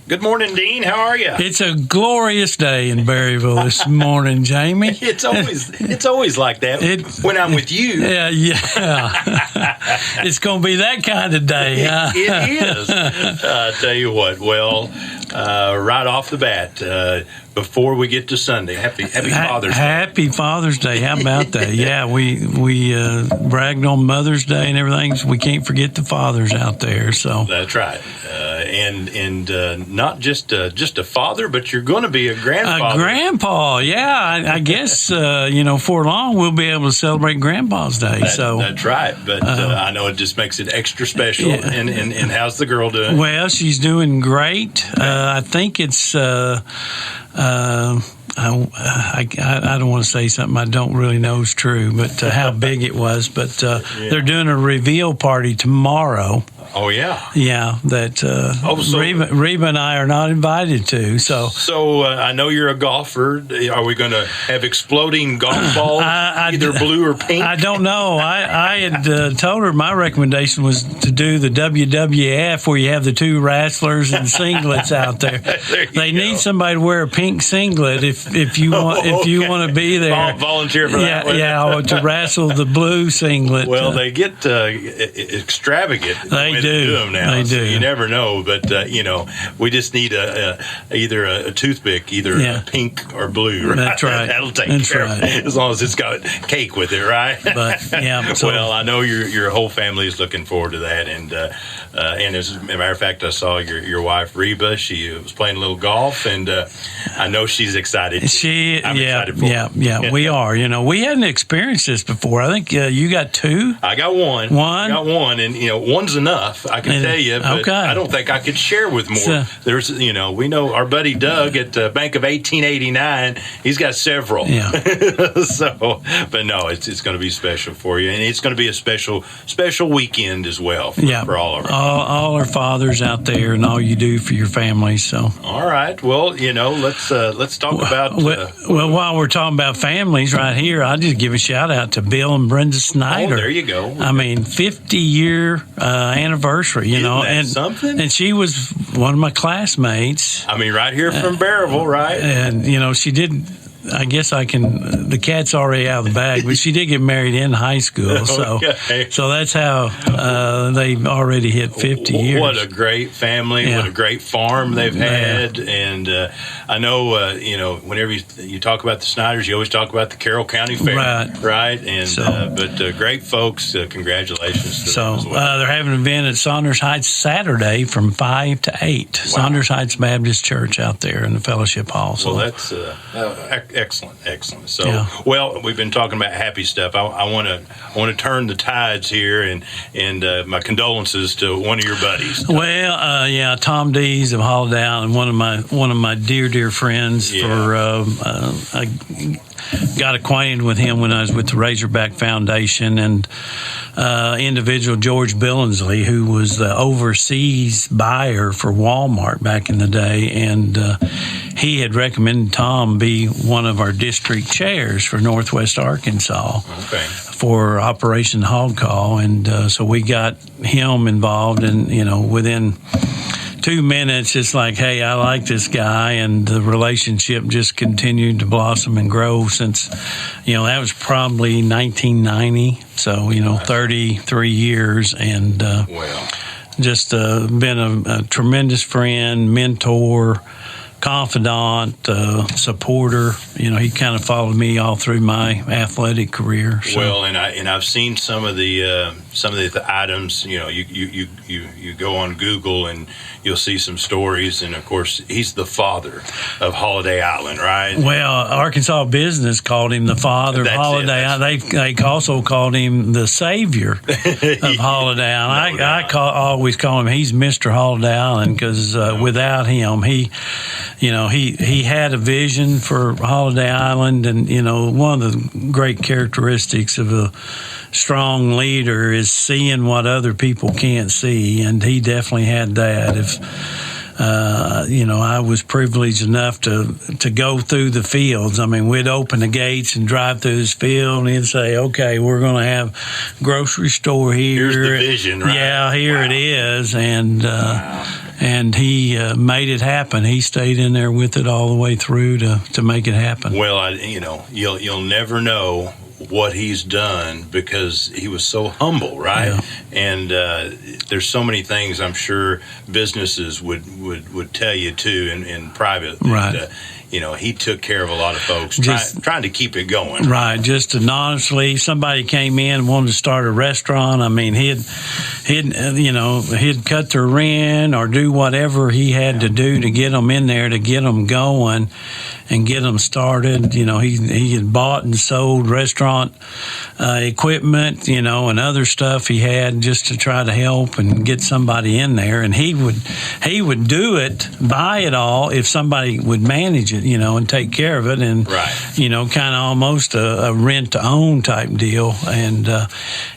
Good morning, Dean. How are you? It's a glorious day in Berryville this morning, Jamie. It's always like that when I'm with you. Yeah. It's going to be that kind of day. It is. I tell you what. Well, right off the bat, before we get to Sunday, happy Father's Day. Happy Father's Day. How about that? Yeah, we bragged on Mother's Day and everything. So we can't forget the fathers out there. So that's right. And not just a father, but you're going to be a grandfather. A grandpa, yeah. I guess for long we'll be able to celebrate Grandpa's Day. That's right. But I know it just makes it extra special. Yeah. And how's the girl doing? Well, she's doing great. I think it's. I don't want to say something I don't really know is true, but how big it was. But they're doing a reveal party tomorrow. Oh, yeah. Yeah, that Reba and I are not invited to. So I know you're a golfer. Are we going to have exploding golf balls, either blue or pink? I don't know. I had told her my recommendation was to do the WWF where you have the two wrestlers and singlets out there. They need somebody to wear a pink singlet if you want to be there. Volunteer for that one. Yeah, to wrestle the blue singlet. Well, they get extravagant. They do them now. They do. So you never know, but we just need either a toothpick, either pink or blue. Right? That's right. That'll take care of it, as long as it's got cake with it, right? But well, I know your whole family is looking forward to that, and as a matter of fact, I saw your wife Reba. She was playing a little golf, and I know she's excited. I'm excited for her. Yeah. We are. We hadn't experienced this before. I think you got two. I got one. I got one, and one's enough. I can tell you, but I don't think I could share with more. There's, we know our buddy Doug at Bank of 1889. He's got several. Yeah. But no, it's going to be special for you, and it's going to be a special weekend as well for all of us. All our fathers out there, and all you do for your family. So. All right. Well, let's talk about. Well, while we're talking about families, right here, I'll just give a shout out to Bill and Brenda Snyder. Oh, there you go. I mean, 50-year anniversary, and something. And she was one of my classmates. I mean, right here from Berryville, right? And she did. I guess the cat's already out of the bag, but she did get married in high school, so that's how they already hit 50 years. What a great family! Yeah. What a great farm they've had, and I know whenever you talk about the Snyders, you always talk about the Carroll County Fair, right? And but great folks, congratulations to them as well. They're having an event at Saunders Heights Saturday from 5 to 8. Wow. Saunders Heights Baptist Church out there in the Fellowship Hall. So that's excellent. So, well, we've been talking about happy stuff. I want to turn the tides here, and my condolences to one of your buddies. Well, Tom Dees of Holiday Island, one of my dear friends. I got acquainted with him when I was with the Razorback Foundation, and individual George Billingsley, who was the overseas buyer for Walmart back in the day, and he had recommended Tom be one of our district chairs for Northwest Arkansas for Operation Hog Call, and so we got him involved, and within 2 minutes, it's like, hey, I like this guy, and the relationship just continued to blossom and grow since, that was probably 1990, so, 33 years, and just been a tremendous friend, mentor, confidant, supporter. He kind of followed me all through my athletic career. So. Well, and I've seen some of the items. You go on Google and you'll see some stories, and of course he's the father of Holiday Island, right? Well, Arkansas Business called him the father of Holiday Island. They also called him the savior of Holiday Island. I always call him he's Mr. Holiday Island because without him he had a vision for Holiday Island, and one of the great characteristics of a strong leader is seeing what other people can't see, and he definitely had that. If I was privileged enough to go through the fields. I mean, we'd open the gates and drive through this field, and he'd say, okay, we're going to have grocery store here. Here's the vision, right? Yeah, here it is. And and he made it happen. He stayed in there with it all the way through to make it happen. Well, you'll never know what he's done because he was so humble, right? Yeah. And there's so many things I'm sure businesses would tell you too in private. That, right. He took care of a lot of folks, trying to keep it going. Right. Just honestly, somebody came in and wanted to start a restaurant. I mean, he'd cut their rent or do whatever he had to do to get them in there, to get them going and get them started. He had bought and sold restaurant equipment, and other stuff he had just to try to help and get somebody in there. And he would do it, buy it all if somebody would manage it, and take care of it. And, kind of almost a rent-to-own type deal. And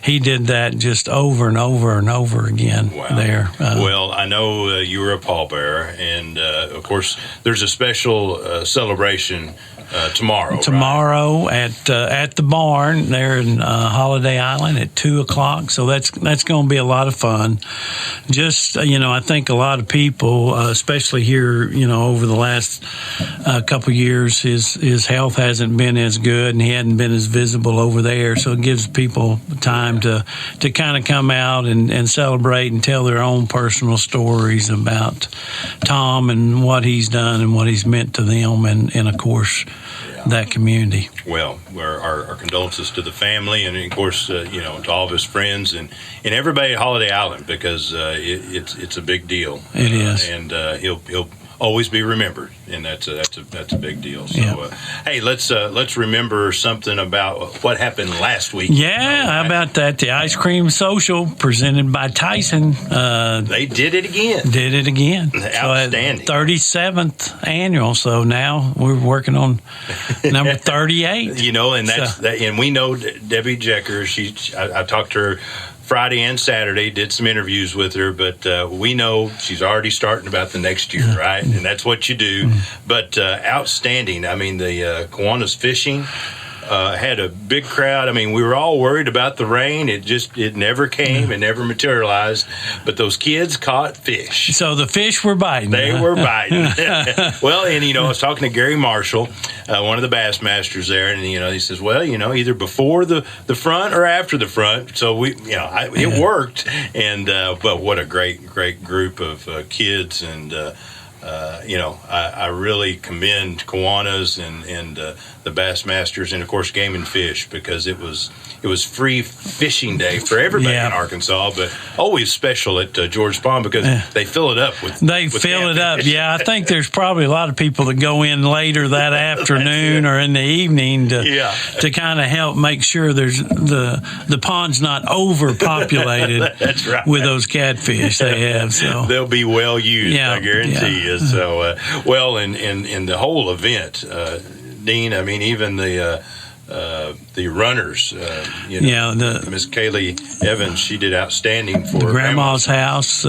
he did that just over and over and over again. Wow. There. Well, I know you were a pallbearer, and, of course, there's a special celebration tomorrow. Tomorrow, right? at the barn there in Holiday Island at 2:00. So that's going to be a lot of fun. Just I think a lot of people, especially here, over the last couple of years, his health hasn't been as good, and he hadn't been as visible over there. So it gives people time to kind of come out and celebrate and tell their own personal stories about Tom and what he's done and what he's meant to them, and of course, that community. Well, our condolences to the family, and of course, to all of his friends and everybody at Holiday Island, because it's a big deal. It is, and he'll always be remembered, and that's a big deal. So, hey, let's remember something about what happened last week. Yeah, how about that? The ice cream social presented by Tyson. They did it again. Outstanding. So 37th annual. So now we're working on number 38. And we know Debbie Jecker. I talked to her Friday and Saturday, did some interviews with her, but we know she's already starting about the next year, right? And that's what you do. But outstanding. I mean, the Kiwanis fishing had a big crowd. I mean, we were all worried about the rain. It never came. It never materialized. But those kids caught fish. So the fish were biting. They were biting. Well, and, I was talking to Gary Marshall, one of the bass masters there, and, he says, well, either before the front or after the front. So it worked. And, but what a great group of kids. And, I really commend Kiwanis and the Bassmasters, and of course Game and Fish, because it was free fishing day for everybody in Arkansas, but always special at George Pond because they fill it up with. They fill it up. Yeah, I think there's probably a lot of people that go in later that afternoon or in the evening to kind of help make sure there's the pond's not overpopulated. That's right. With those catfish they have. So they'll be well used. I guarantee you. So and the whole event. Dean, I mean, even the runners, Miss Kaylee Evans, she did outstanding for the Grandma's House.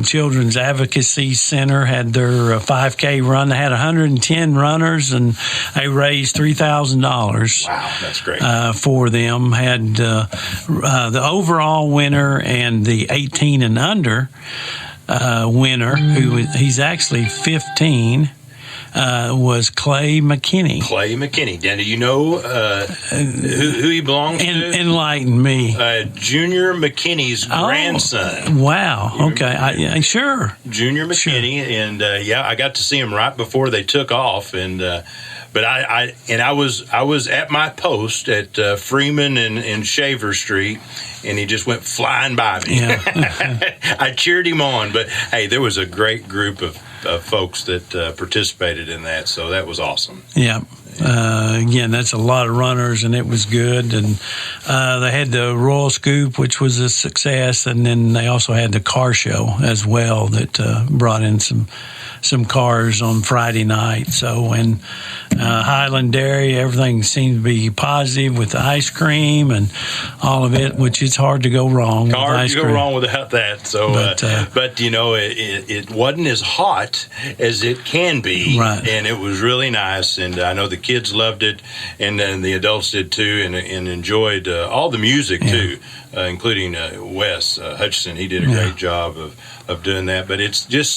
Children's Advocacy Center had their 5K run. They had 110 runners, and they raised $3,000. Wow, that's great. For them. Had the overall winner and the 18 and under winner, he's actually 15. Was Clay McKinney. Clay McKinney. Dan, do you know who he belongs to? Enlighten me. Junior McKinney's grandson. Wow. Okay. Sure. Junior McKinney, and I got to see him right before they took off, and but I was at my post at Freeman and Shaver Street, and he just went flying by me. Yeah. I cheered him on, but hey, there was a great group of folks that participated in that, so that was awesome. Yeah. Again, that's a lot of runners, and it was good. And they had the Royal Scoop, which was a success, and then they also had the car show as well that brought in some cars on Friday night. So, and Highland Dairy, everything seemed to be positive with the ice cream and all of it, which is hard to go wrong. Hard to go wrong without that. So, but it wasn't as hot as it can be, right. And it was really nice. And I know the kids loved it, and then the adults did too, and enjoyed all the music too, including Wes Hutchison. He did a great job of doing that. But it's just